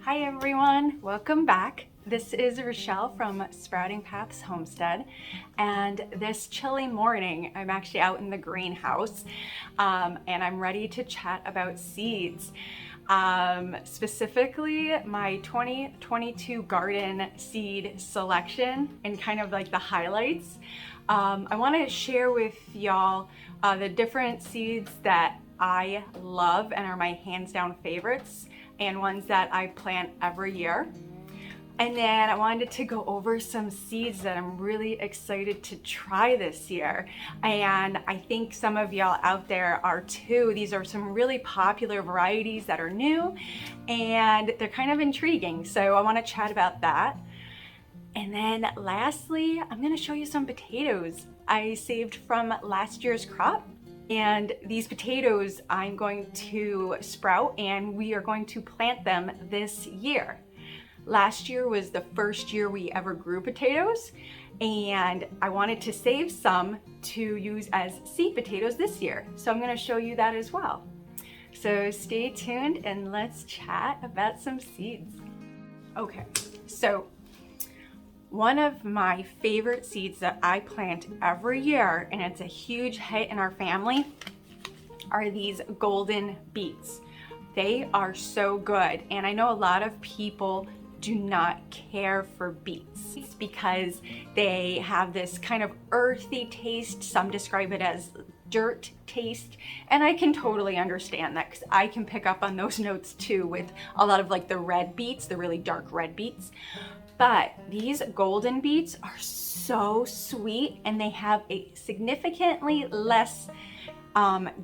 Hi everyone, welcome back. This is Rochelle from Sprouting Paths Homestead, and this chilly morning I'm actually out in the greenhouse and I'm ready to chat about seeds. Specifically my 2022 garden seed selection and kind of like the highlights. I want to share with y'all the different seeds that I love and are my hands down favorites, and ones that I plant every year. And then I wanted to go over some seeds that I'm really excited to try this year. And I think some of y'all out there are too. These are some really popular varieties that are new and they're kind of intriguing. So I want to chat about that. And then lastly, I'm going to show you some potatoes I saved from last year's crop. And these potatoes I'm going to sprout and we are going to plant them this year. Last year was the first year we ever grew potatoes, and I wanted to save some to use as seed potatoes this year. So I'm going to show you that as well. So stay tuned and let's chat about some seeds. Okay, so one of my favorite seeds that I plant every year, and it's a huge hit in our family, are these golden beets. They are so good, and I know a lot of people do not care for beets because they have this kind of earthy taste. Some describe it as dirt taste, and I can totally understand that because I can pick up on those notes too with a lot of like the red beets, the really dark red beets. But these golden beets are so sweet and they have a significantly less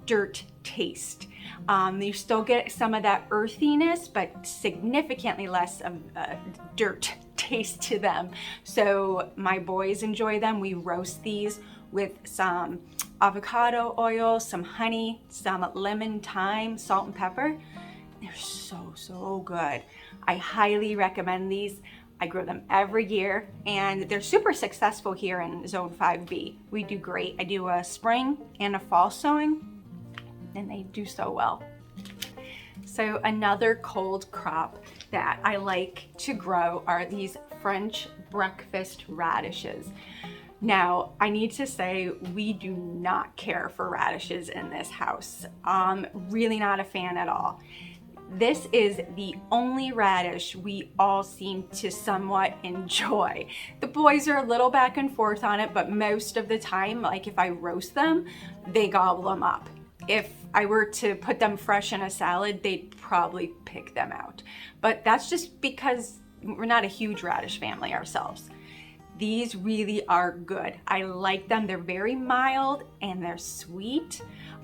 dirt taste. You still get some of that earthiness, but significantly less of dirt taste to them. So my boys enjoy them. We roast these with some avocado oil, some honey, some lemon, thyme, salt, and pepper. They're so good. I highly recommend these. I grow them every year and they're super successful here in Zone 5B. We do great. I do a spring and a fall sowing and they do so well. So another cold crop that I like to grow are these French breakfast radishes. Now, I need to say we do not care for radishes in this house. Really not a fan at all. This is the only radish we all seem to somewhat enjoy. The boys are a little back and forth on it, but most of the time, like if I roast them, they gobble them up. If I were to put them fresh in a salad, they'd probably pick them out. But that's just because we're not a huge radish family ourselves. These really are good. I like them. They're very mild and they're sweet.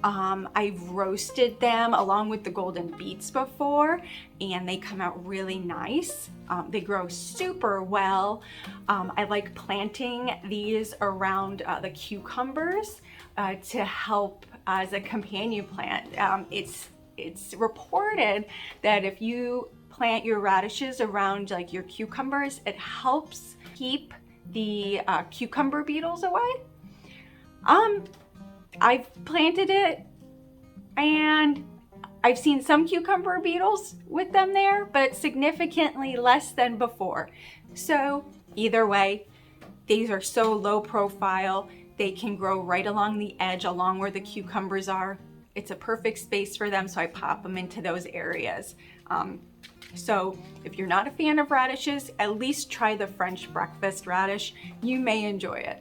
I've roasted them along with the golden beets before and they come out really nice. They grow super well. I like planting these around the cucumbers to help as a companion plant. It's reported that if you plant your radishes around like your cucumbers, it helps keep the cucumber beetles away. I've planted it and I've seen some cucumber beetles with them there, but significantly less than before. So either way, these are so low profile. They can grow right along the edge, along where the cucumbers are. It's a perfect space for them, so I pop them into those areas. So if you're not a fan of radishes, at least try the French breakfast radish. You may enjoy it.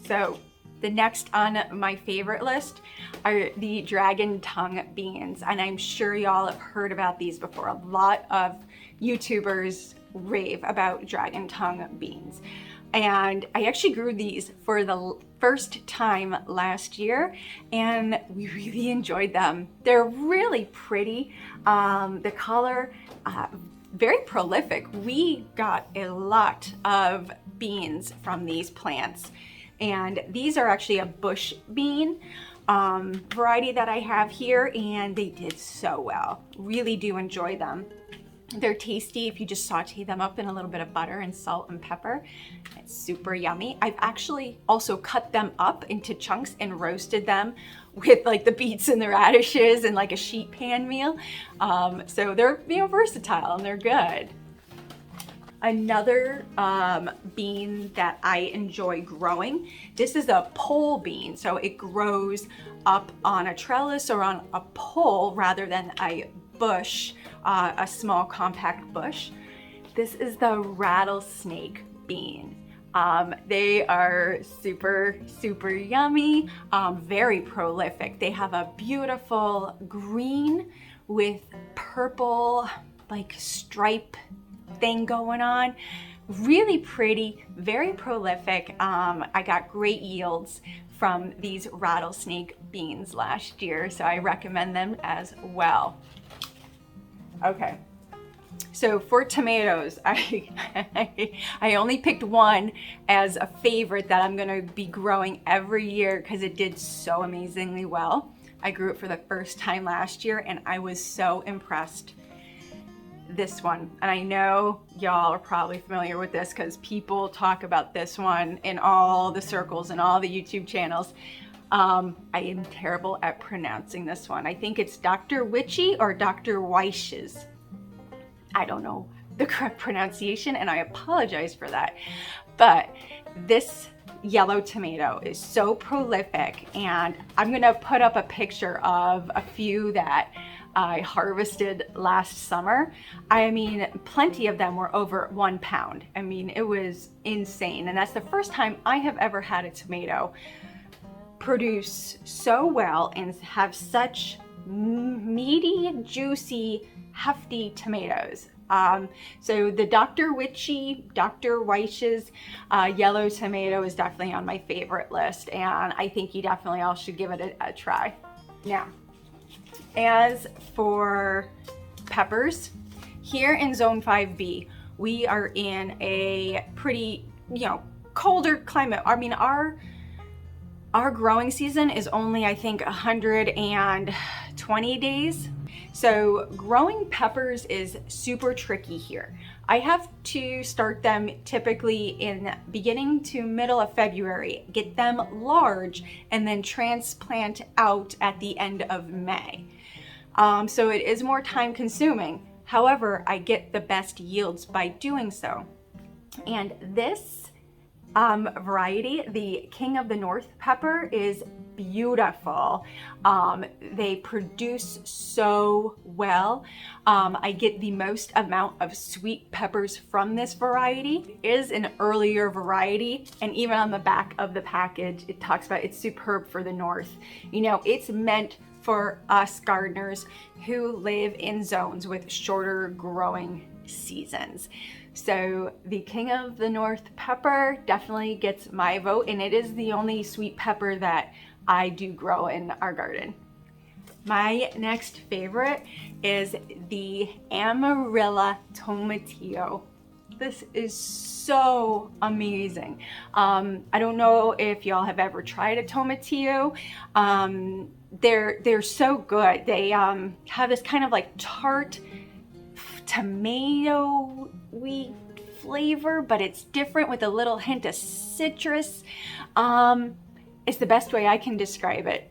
So the next on my favorite list are the dragon tongue beans, and I'm sure y'all have heard about these before. A lot of YouTubers rave about dragon tongue beans. And I actually grew these for the first time last year and we really enjoyed them. They're really pretty. The color, very prolific. We got a lot of beans from these plants. And these are actually a bush bean variety that I have here, and they did so well. Really do enjoy them. They're tasty if you just saute them up in a little bit of butter and salt and pepper. It's super yummy. I've actually also cut them up into chunks and roasted them with like the beets and the radishes and like a sheet pan meal. So they're, you know, versatile and they're good. Another bean that I enjoy growing, this is a pole bean. So it grows up on a trellis or on a pole rather than a bush, a small compact bush. This is the rattlesnake bean. They are super, super yummy, very prolific. They have a beautiful green with purple like stripe thing going on. Really pretty, very prolific. I got great yields from these rattlesnake beans last year, so I recommend them as well. Okay, so for tomatoes, I only picked one as a favorite that I'm gonna be growing every year because it did so amazingly well. I grew it for the first time last year and I was so impressed. This one, and I know y'all are probably familiar with this because people talk about this one in all the circles and all the YouTube channels. I am terrible at pronouncing this one. I think it's Dr. Witchy or Dr. Weish's. I don't know the correct pronunciation and I apologize for that. But this yellow tomato is so prolific, and I'm gonna put up a picture of a few that I harvested last summer. I mean, plenty of them were over 1 pound. I mean, it was insane. And that's the first time I have ever had a tomato produce so well and have such meaty, juicy, hefty tomatoes. So the Dr. Witchy, Dr. Weish's yellow tomato is definitely on my favorite list, and I think you definitely all should give it a try. Now, as for peppers, here in Zone 5B, we are in a pretty, you know, colder climate. I mean, our growing season is only, I think, 120 days. So growing peppers is super tricky here. I have to start them typically in beginning to middle of February, get them large, and then transplant out at the end of May. So it is more time consuming. However, I get the best yields by doing so. And this variety, the King of the North pepper, is beautiful. They produce so well. I get the most amount of sweet peppers from this variety. It is an earlier variety, and even on the back of the package, it talks about it's superb for the North. You know, it's meant for us gardeners who live in zones with shorter growing seasons. So the King of the North pepper definitely gets my vote, and it is the only sweet pepper that I do grow in our garden. My next favorite is the Amarilla Tomatillo. This is so amazing. I don't know if y'all have ever tried a tomatillo. They're so good. They have this kind of like tart tomato-y flavor, but it's different with a little hint of citrus. It's the best way I can describe it.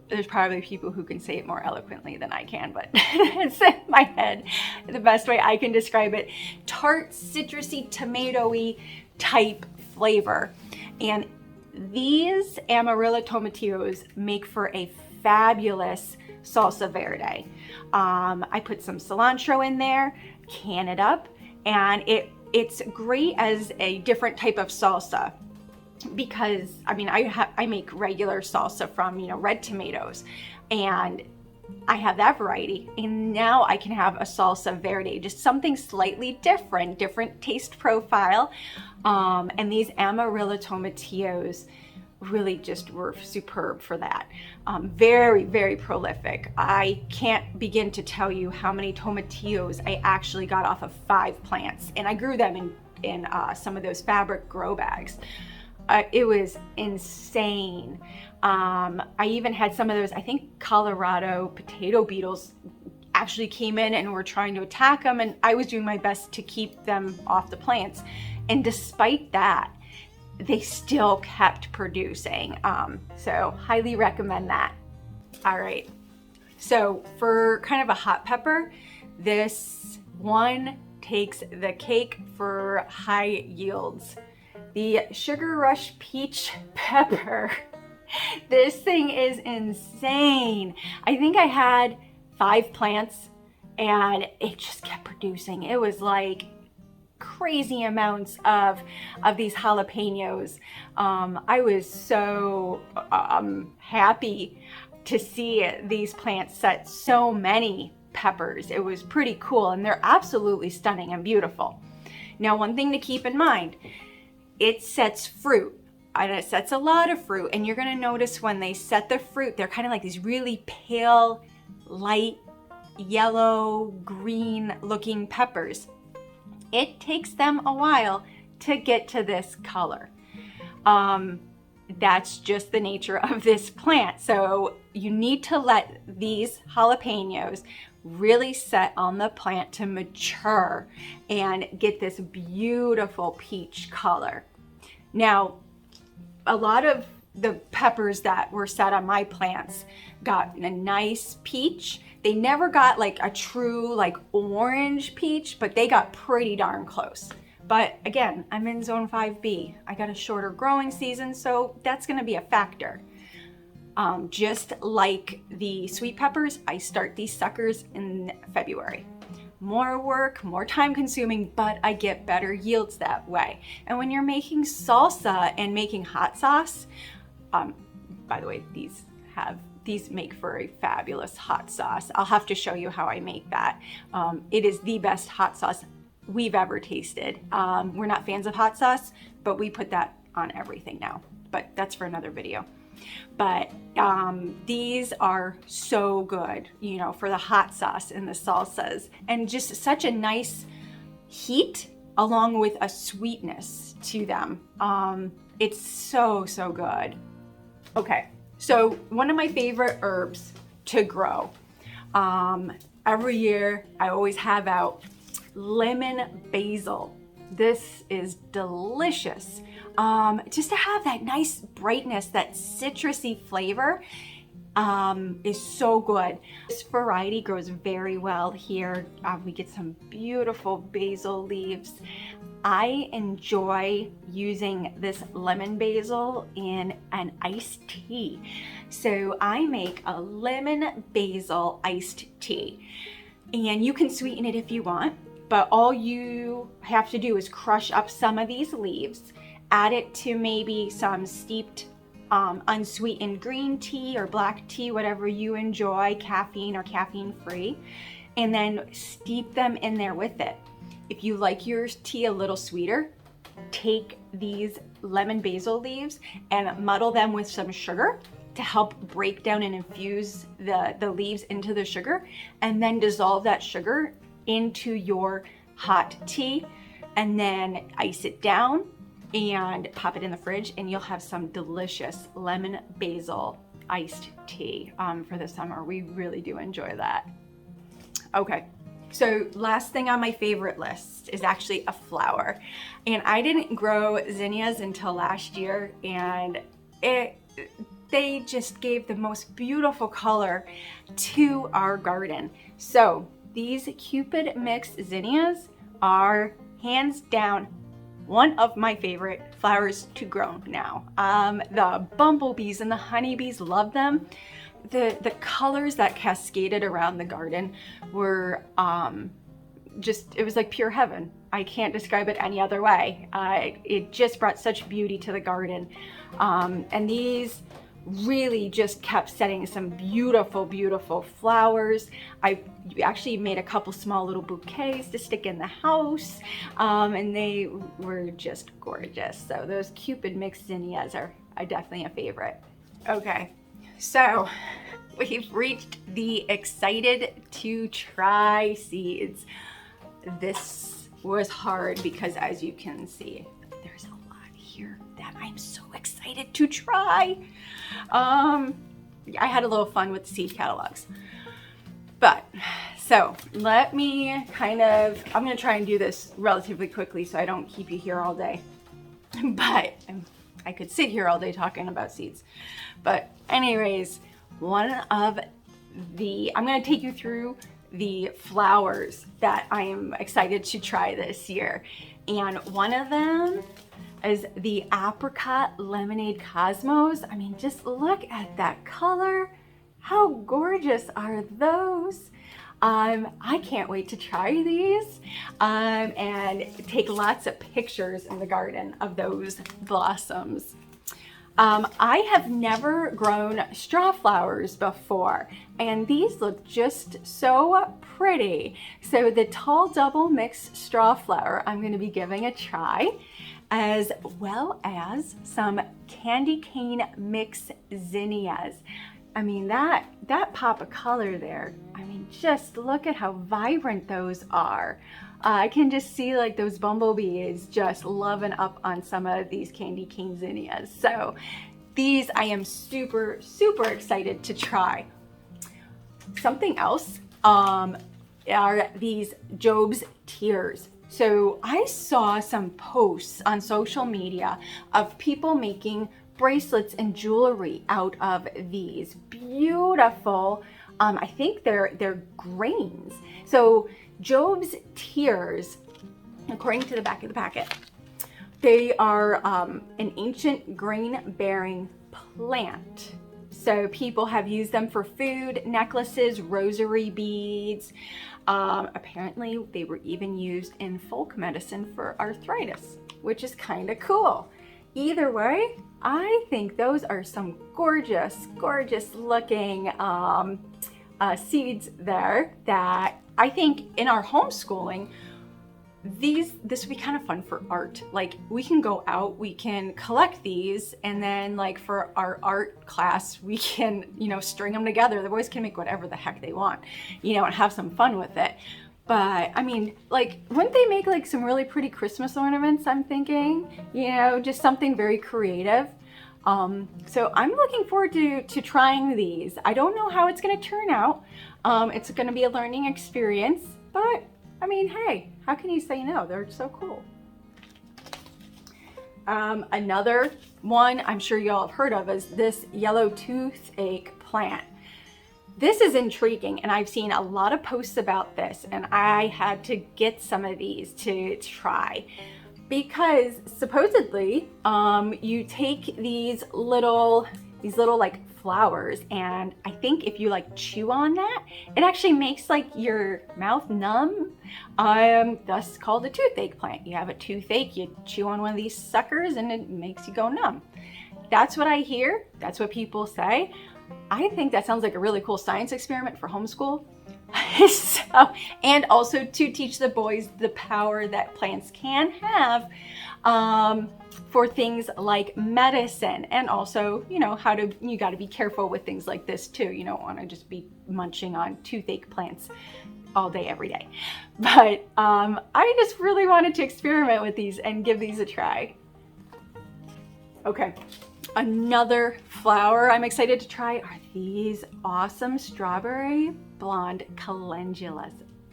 There's probably people who can say it more eloquently than I can, but it's in my head the best way I can describe it. Tart, citrusy, tomatoey type flavor. And these Amarilla tomatillos make for a fabulous salsa verde. I put some cilantro in there, can it up, and it's great as a different type of salsa. Because I mean, I make regular salsa from, you know, red tomatoes, and I have that variety, and now I can have a salsa verde, just something slightly different taste profile. And these Amarilla tomatillos really just were superb for that. Very, very prolific. I can't begin to tell you how many tomatillos I actually got off of 5 plants, and I grew them in some of those fabric grow bags. It was insane. I even had some of those, I think, Colorado potato beetles actually came in and were trying to attack them, and I was doing my best to keep them off the plants. And despite that, they still kept producing. So highly recommend that. All right, so for kind of a hot pepper, this one takes the cake for high yields. The Sugar Rush Peach Pepper. This thing is insane. I think I had 5 plants and it just kept producing. It was like crazy amounts of these jalapenos. I was so happy to see these plants set so many peppers. It was pretty cool, and they're absolutely stunning and beautiful. Now, one thing to keep in mind, it sets fruit, and it sets a lot of fruit, and you're gonna notice when they set the fruit, they're kind of like these really pale, light yellow, green looking peppers. It takes them a while to get to this color. That's just the nature of this plant. So you need to let these jalapenos really set on the plant to mature and get this beautiful peach color. Now, a lot of the peppers that were set on my plants got a nice peach. They never got like a true like orange peach, but they got pretty darn close. But again, I'm in zone 5B. I got a shorter growing season, so that's gonna be a factor. Just like the sweet peppers, I start these suckers in February. More work, more time consuming, but I get better yields that way. And when you're making salsa and making hot sauce, by the way, these make for a fabulous hot sauce. I'll have to show you how I make that. It is the best hot sauce we've ever tasted. We're not fans of hot sauce, but we put that on everything now. But that's for another video. But these are so good, you know, for the hot sauce and the salsas, and just such a nice heat along with a sweetness to them. It's so good. Okay, so one of my favorite herbs to grow. Every year I always have out lemon basil. This is delicious. Just to have that nice brightness, that citrusy flavor is so good. This variety grows very well here. We get some beautiful basil leaves. I enjoy using this lemon basil in an iced tea. So I make a lemon basil iced tea, and you can sweeten it if you want, but all you have to do is crush up some of these leaves, add it to maybe some steeped unsweetened green tea or black tea, whatever you enjoy, caffeine or caffeine free, and then steep them in there with it. If you like your tea a little sweeter, take these lemon basil leaves and muddle them with some sugar to help break down and infuse the leaves into the sugar, and then dissolve that sugar into your hot tea, and then ice it down and pop it in the fridge, and you'll have some delicious lemon basil iced tea for the summer. We really do enjoy that. Okay, so last thing on my favorite list is actually a flower, and I didn't grow zinnias until last year, and they just gave the most beautiful color to our garden. So these Cupid mix zinnias are hands down one of my favorite flowers to grow now. The bumblebees and the honeybees love them. The colors that cascaded around the garden were it was like pure heaven. I can't describe it any other way. It just brought such beauty to the garden. And these really just kept setting some beautiful flowers. I actually made a couple small little bouquets to stick in the house, and they were just gorgeous. So those Cupid mixed zinnias are definitely a favorite. Okay, so we've reached the excited to try seeds. This was hard because, as you can see, there's a lot here that I'm so excited to try. I had a little fun with the seed catalogs. But so let me I'm gonna try and do this relatively quickly so I don't keep you here all day. But I could sit here all day talking about seeds. But anyways, I'm gonna take you through the flowers that I am excited to try this year. And one of them is the apricot lemonade cosmos. I mean, just look at that color. How gorgeous are those? I can't wait to try these and take lots of pictures in the garden of those blossoms. I have never grown straw flowers before, and these look just so pretty. So the tall double mixed straw flower I'm going to be giving a try, as well as some candy cane mix zinnias. I mean, that pop of color there, I mean, just look at how vibrant those are. I can just see like those bumblebees just loving up on some of these candy cane zinnias. So these I am super, super excited to try. Something else are these Job's Tears. So I saw some posts on social media of people making bracelets and jewelry out of these beautiful, I think they're grains. So Job's Tears, according to the back of the packet, they are an ancient grain-bearing plant. So people have used them for food, necklaces, rosary beads. Apparently they were even used in folk medicine for arthritis, which is kind of cool. Either way, I think those are some gorgeous, gorgeous looking seeds there that I think in our homeschooling, this would be kind of fun for art. Like, we can go out, we can collect these, and then like for our art class, we can, string them together. The boys can make whatever the heck they want, and have some fun with it. But I mean, like, wouldn't they make like some really pretty Christmas ornaments? I'm thinking, just something very creative. So I'm looking forward to trying these. I don't know how it's going to turn out. It's going to be a learning experience, but I mean, hey, how can you say no? They're so cool. Another one I'm sure y'all have heard of is this yellow toothache plant. This is intriguing, and I've seen a lot of posts about this, and I had to get some of these to try, because supposedly you take these little like flowers, and I think if you like chew on that, it actually makes like your mouth numb. Thus called a toothache plant. You have a toothache, you chew on one of these suckers, and it makes you go numb. That's what I hear. That's what people say. I think that sounds like a really cool science experiment for homeschool. And also to teach the boys the power that plants can have for things like medicine, and also, you got to be careful with things like this too. You don't want to just be munching on toothache plants all day, every day. But I just really wanted to experiment with these and give these a try. Okay. Another flower I'm excited to try are these awesome strawberry blonde calendulas.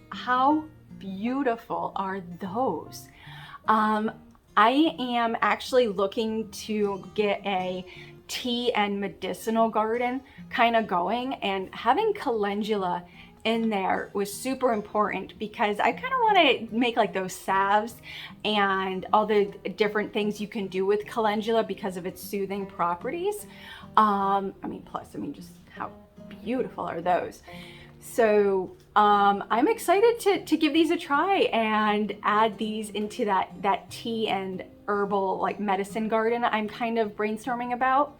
How beautiful are those? I am actually looking to get a tea and medicinal garden kind of going, and having calendula in there was super important because I kind of want to make like those salves and all the different things you can do with calendula because of its soothing properties. Just how beautiful are those? So I'm excited to give these a try and add these into that tea and herbal like medicine garden I'm kind of brainstorming about.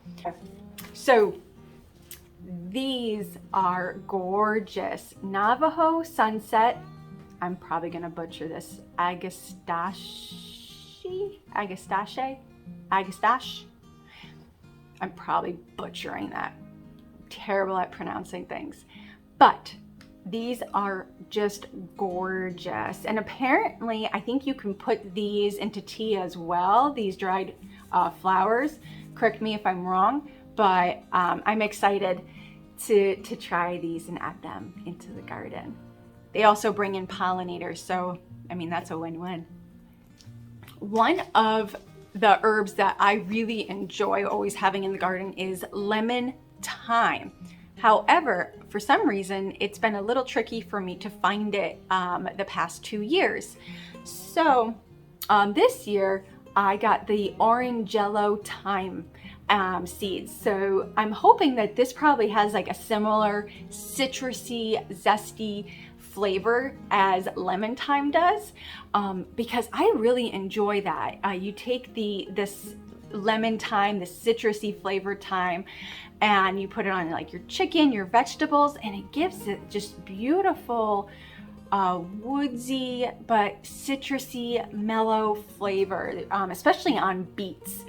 So these are gorgeous. Navajo Sunset. I'm probably gonna butcher this. Agastache. I'm probably butchering that. Terrible at pronouncing things. But these are just gorgeous. And apparently, I think you can put these into tea as well, these dried flowers. Correct me if I'm wrong, but I'm excited. to try these and add them into the garden. They also bring in pollinators, so I mean, that's a win-win. One of the herbs that I really enjoy always having in the garden is lemon thyme. However, for some reason, it's been a little tricky for me to find it the past 2 years. So this year, I got the orange yellow thyme seeds. So I'm hoping that this probably has like a similar citrusy, zesty flavor as lemon thyme does, because I really enjoy that. You take this lemon thyme, the citrusy flavored thyme, and you put it on like your chicken, your vegetables, and it gives it just beautiful woodsy but citrusy, mellow flavor, especially on beets.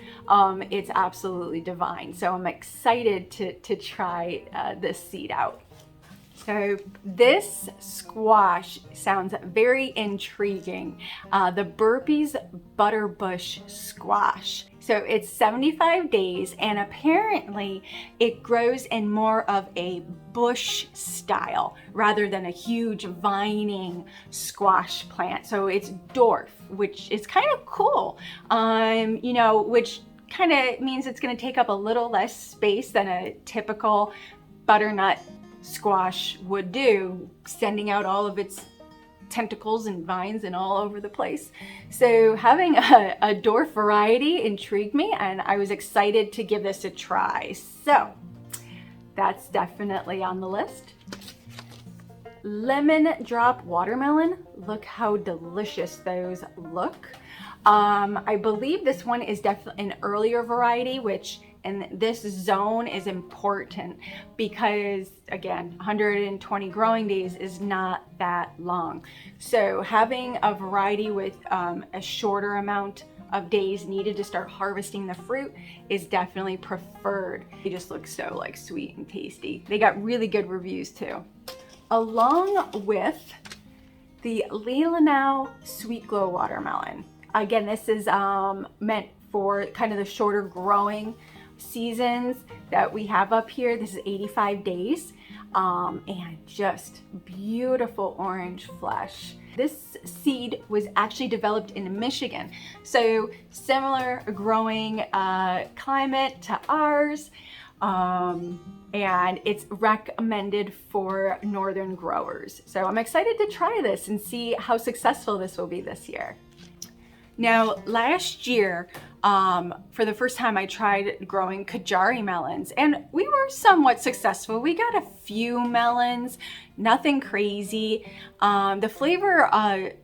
It's absolutely divine. So I'm excited to try this seed out. So this squash sounds very intriguing. The Burpee's Butterbush squash. So it's 75 days, and apparently it grows in more of a bush style rather than a huge vining squash plant. So it's dwarf, which is kind of cool, you know, which kind of means it's going to take up a little less space than a typical butternut squash would do, sending out all of its tentacles and vines and all over the place. So having a dwarf variety intrigued me, and I was excited to give this a try. So that's definitely on the list. Lemon drop watermelon. Look how delicious those look. I believe this one is definitely an earlier variety, which in this zone is important because, again, 120 growing days is not that long. So having a variety with a shorter amount of days needed to start harvesting the fruit is definitely preferred. They just look so like sweet and tasty. They got really good reviews too. Along with the Leelanau Sweet Glow watermelon. Again, this is meant for kind of the shorter growing seasons that we have up here. This is 85 days and just beautiful orange flesh. This seed was actually developed in Michigan, so similar growing climate to ours, and it's recommended for northern growers. So I'm excited to try this and see how successful this will be this year. Now, last year, for the first time, I tried growing Kajari melons, and we were somewhat successful. We got a few melons, nothing crazy. The flavor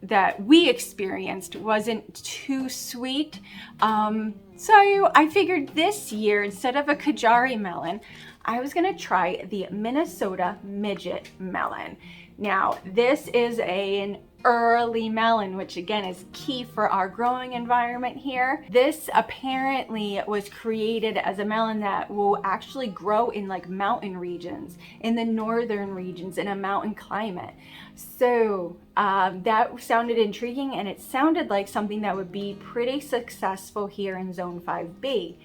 that we experienced wasn't too sweet. So I figured this year, instead of a Kajari melon, I was gonna try the Minnesota midget melon. Now, this is an early melon, which again is key for our growing environment here. This apparently was created as a melon that will actually grow in like mountain regions, in the northern regions, in a mountain climate. So that sounded intriguing, and it sounded like something that would be pretty successful here in Zone 5B.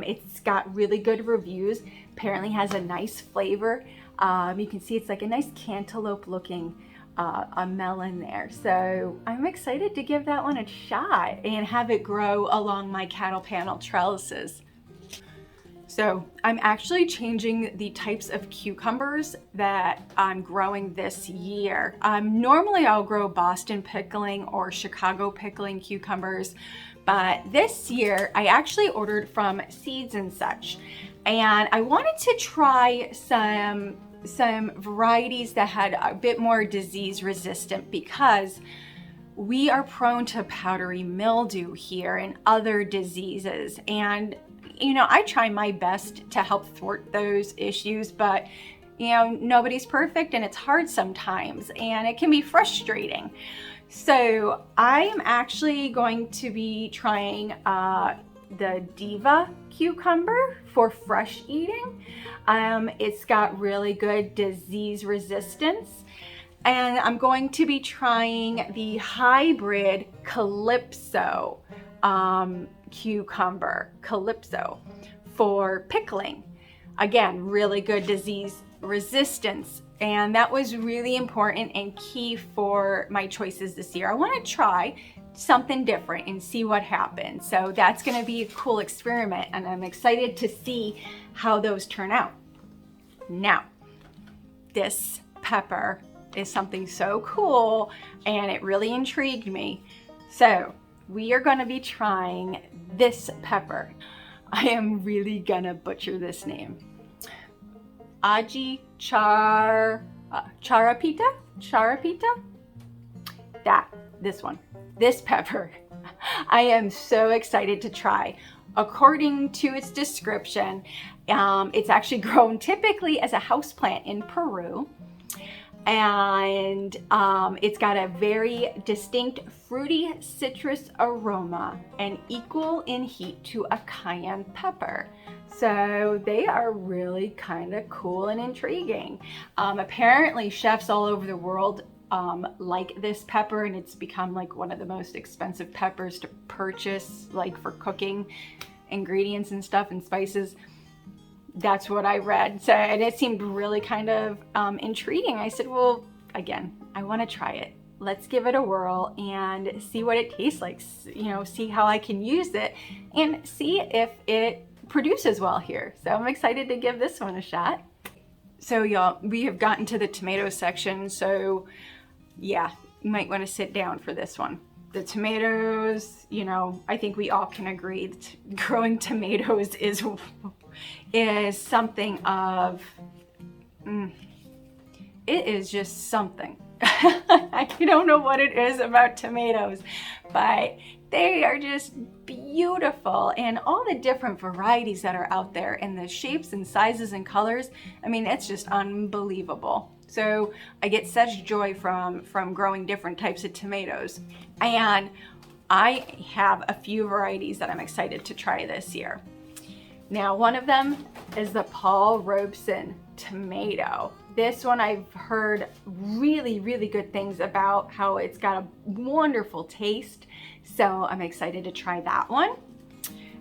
It's got really good reviews, apparently has a nice flavor. You can see it's like a nice cantaloupe looking a melon there. So I'm excited to give that one a shot and have it grow along my cattle panel trellises. So I'm actually changing the types of cucumbers that I'm growing this year. Normally I'll grow Boston pickling or Chicago pickling cucumbers, but this year I actually ordered from Seeds and Such, and I wanted to try some varieties that had a bit more disease resistant, because we are prone to powdery mildew here and other diseases. And, you know, I try my best to help thwart those issues, but, you know, nobody's perfect and it's hard sometimes and it can be frustrating. So I am actually going to be trying the Diva cucumber for fresh eating. It's got really good disease resistance. And I'm going to be trying the hybrid Calypso cucumber, Calypso, for pickling. again, really good disease resistance. And that was really important and key for my choices this year. I want to try something different and see what happens. So that's going to be a cool experiment, and I'm excited to see how those turn out. Now, this pepper is something so cool, and it really intrigued me. So we are going to be trying this pepper. I am really gonna butcher this name. Charapita? This pepper. I am so excited to try. According to its description, it's actually grown typically as a houseplant in Peru. And it's got a very distinct fruity citrus aroma and equal in heat to a cayenne pepper. So they are really kind of cool and intriguing. Apparently chefs all over the world like this pepper, and it's become like one of the most expensive peppers to purchase, like for cooking ingredients and stuff and spices. That's what I read. So, and it seemed really kind of intriguing. I said, well, again, I want to try it. Let's give it a whirl and see what it tastes like, you know, see how I can use it and see if it produces well here. So I'm excited to give this one a shot. So y'all, we have gotten to the tomato section. So yeah, you might want to sit down for this one. The tomatoes, you know, I think we all can agree that growing tomatoes is something of, it is just something. I don't know what it is about tomatoes, but they are just beautiful, and all the different varieties that are out there and the shapes and sizes and colors. I mean, it's just unbelievable. So I get such joy from growing different types of tomatoes. And I have a few varieties that I'm excited to try this year. Now, one of them is the Paul Robeson tomato. This one I've heard really, really good things about, how it's got a wonderful taste. So I'm excited to try that one.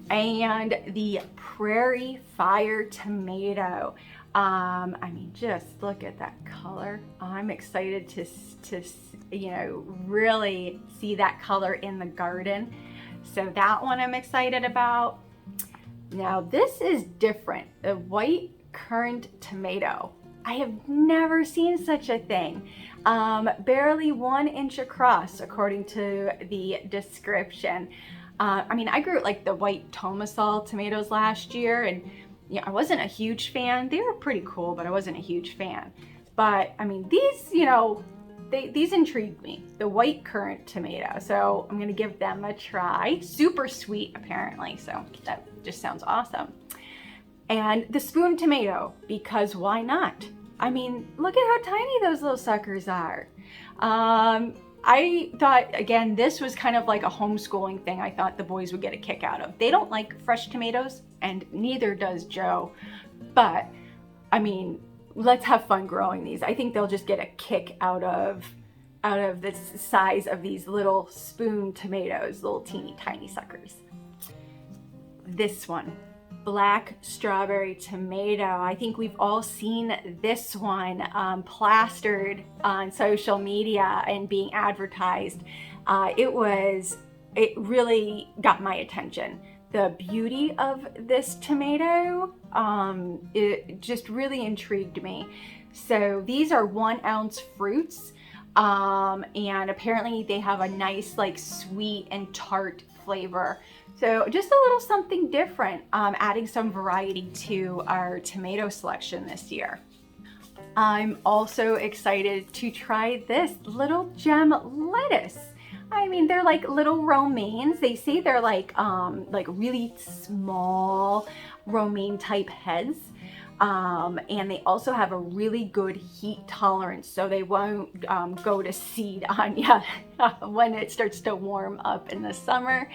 And the Prairie Fire tomato. I mean, just look at that color. I'm excited to you know, really see that color in the garden. So that one I'm excited about. Now this is different, the white currant tomato. I have never seen such a thing. Barely 1 inch across, according to the description. I mean, I grew like the white tomasol tomatoes last year, and yeah, I wasn't a huge fan. They were pretty cool, but I wasn't a huge fan. But I mean, these, you know, these intrigued me, the white currant tomato. So I'm gonna give them a try. Super sweet, apparently, so that just sounds awesome. And the spoon tomato, because why not? I mean, look at how tiny those little suckers are. I thought, again, this was kind of like a homeschooling thing I thought the boys would get a kick out of. They don't like fresh tomatoes, and neither does Joe. But, I mean, let's have fun growing these. I think they'll just get a kick out of the size of these little spoon tomatoes, little teeny tiny suckers. This one, black strawberry tomato. I think we've all seen this one plastered on social media and being advertised. It really got my attention. The beauty of this tomato, it just really intrigued me. So these are 1 ounce fruits, and apparently they have a nice like sweet and tart flavor. So just a little something different, adding some variety to our tomato selection this year. I'm also excited to try this little gem lettuce. I mean, they're like little romaines. They say they're like really small romaine type heads. And they also have a really good heat tolerance, so they won't go to seed on you when it starts to warm up in the summer.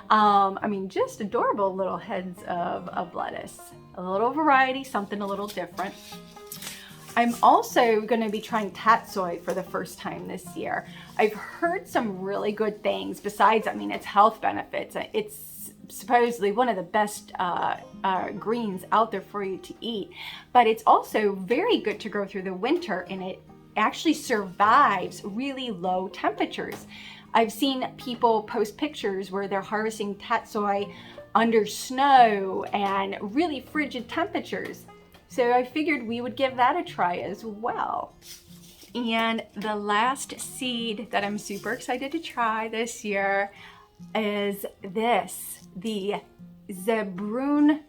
I mean, just adorable little heads of lettuce. A little variety, something a little different. I'm also going to be trying tatsoi for the first time this year. I've heard some really good things besides, I mean, its health benefits. It's supposedly one of the best greens out there for you to eat, but it's also very good to grow through the winter, and it actually survives really low temperatures. I've seen people post pictures where they're harvesting tatsoi under snow and really frigid temperatures. So I figured we would give that a try as well. And the last seed that I'm super excited to try this year is this, the Zebrun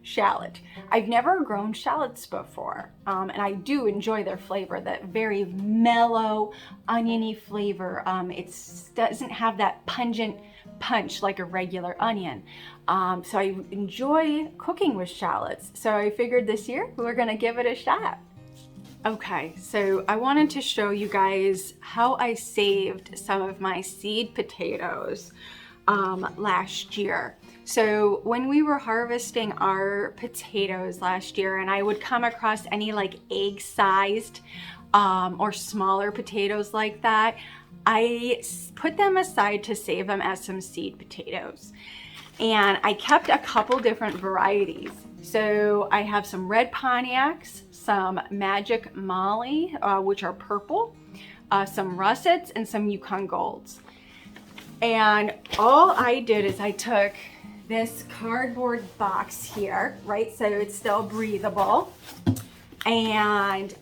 shallot. I've never grown shallots before, and I do enjoy their flavor, that very mellow, oniony flavor. It doesn't have that pungent punch like a regular onion. So I enjoy cooking with shallots. So I figured this year we're gonna give it a shot. Okay, so I wanted to show you guys how I saved some of my seed potatoes last year. So when we were harvesting our potatoes last year, and I would come across any like egg-sized or smaller potatoes like that, I put them aside to save them as some seed potatoes. And I kept a couple different varieties. So I have some red Pontiacs, some Magic Molly, which are purple, some Russets, and some Yukon Golds. And all I did is I took this cardboard box here, right? So it's still breathable. And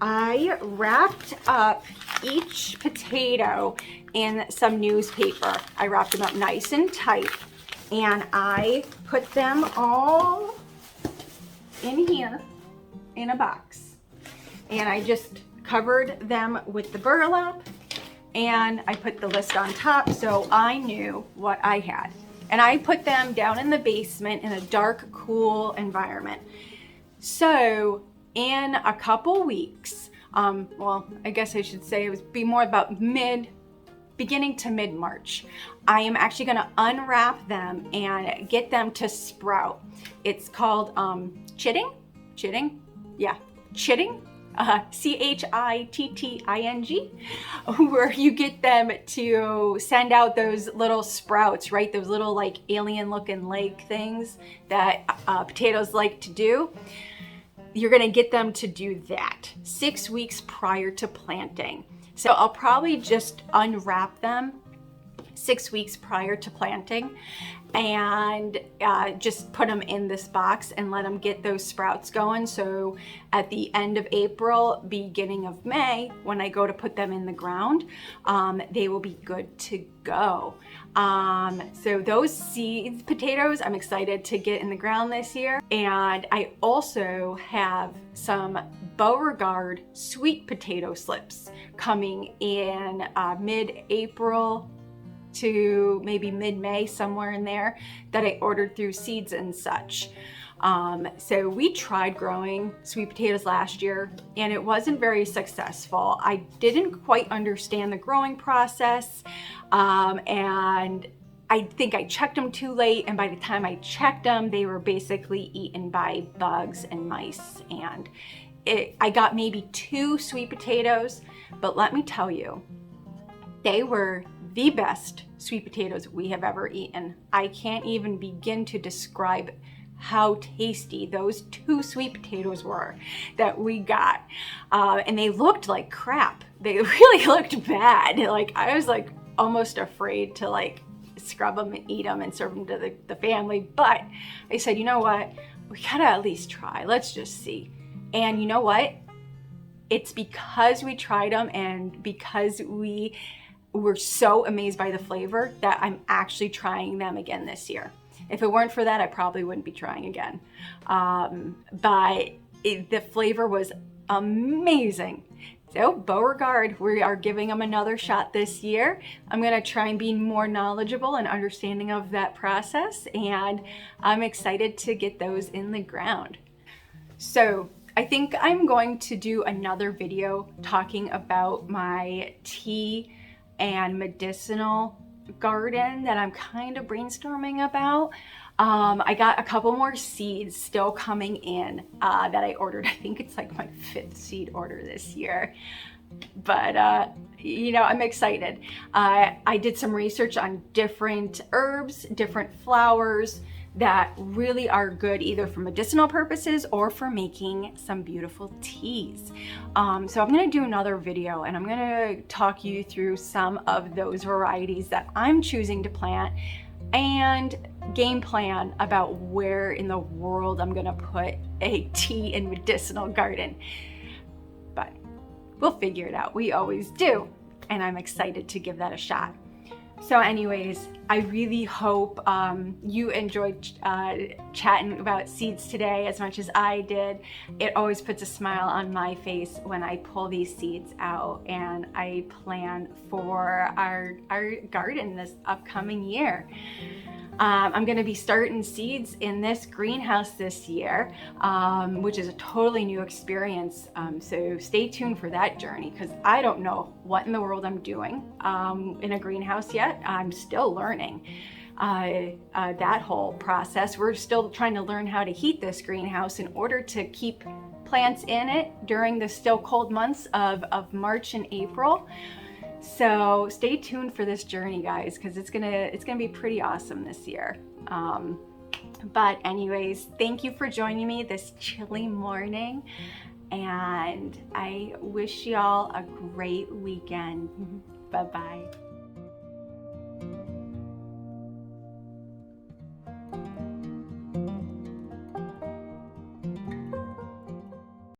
I wrapped up each potato in some newspaper. I wrapped them up nice and tight. And I put them all in here in a box. And I just covered them with the burlap, and I put the list on top so I knew what I had. And I put them down in the basement in a dark, cool environment. So in a couple weeks, well, I guess I should say it would be more about beginning to mid-March, I am actually gonna unwrap them and get them to sprout. It's called chitting, yeah, chitting, C-H-I-T-T-I-N-G, where you get them to send out those little sprouts, right? Those little like alien looking leg things that potatoes like to do. You're gonna get them to do that 6 weeks prior to planting. So I'll probably just unwrap them 6 weeks prior to planting and just put them in this box and let them get those sprouts going. So at the end of April, beginning of May, when I go to put them in the ground, they will be good to go. So those seed potatoes, I'm excited to get in the ground this year. And I also have some Beauregard sweet potato slips coming in mid-April to maybe mid-May, somewhere in there, that I ordered through Seeds and Such. So we tried growing sweet potatoes last year and it wasn't very successful. I didn't quite understand the growing process, and I think I checked them too late, and by the time I checked them, they were basically eaten by bugs and mice. And I got maybe 2 sweet potatoes, but let me tell you, they were the best sweet potatoes we have ever eaten. I can't even begin to describe how tasty those 2 sweet potatoes were that we got. And they looked like crap. They really looked bad. Like, I was like almost afraid to like scrub them and eat them and serve them to the family. But I said, you know what? We gotta at least try. Let's just see. And you know what? It's because we tried them and because we were so amazed by the flavor that I'm actually trying them again this year. If it weren't for that, I probably wouldn't be trying again. But the flavor was amazing. So Beauregard, we are giving them another shot this year. I'm gonna try and be more knowledgeable and understanding of that process, and I'm excited to get those in the ground. So I think I'm going to do another video talking about my tea and medicinal garden that I'm kind of brainstorming about. I got a couple more seeds still coming in that I ordered. I think it's like my 5th seed order this year. but you know, I'm excited. I did some research on different herbs, different flowers that really are good either for medicinal purposes or for making some beautiful teas. So I'm gonna do another video and I'm gonna talk you through some of those varieties that I'm choosing to plant and game plan about where in the world I'm gonna put a tea and medicinal garden. But we'll figure it out. We always do. And I'm excited to give that a shot. So anyways, I really hope you enjoyed chatting about seeds today as much as I did. It always puts a smile on my face when I pull these seeds out and I plan for our garden this upcoming year. I'm gonna be starting seeds in this greenhouse this year, which is a totally new experience. So stay tuned for that journey because I don't know what in the world I'm doing in a greenhouse yet. I'm still learning that whole process. We're still trying to learn how to heat this greenhouse in order to keep plants in it during the still cold months of March and April. So stay tuned for this journey, guys, because it's gonna be pretty awesome this year. But anyways, thank you for joining me this chilly morning, and I wish y'all a great weekend. Bye-bye.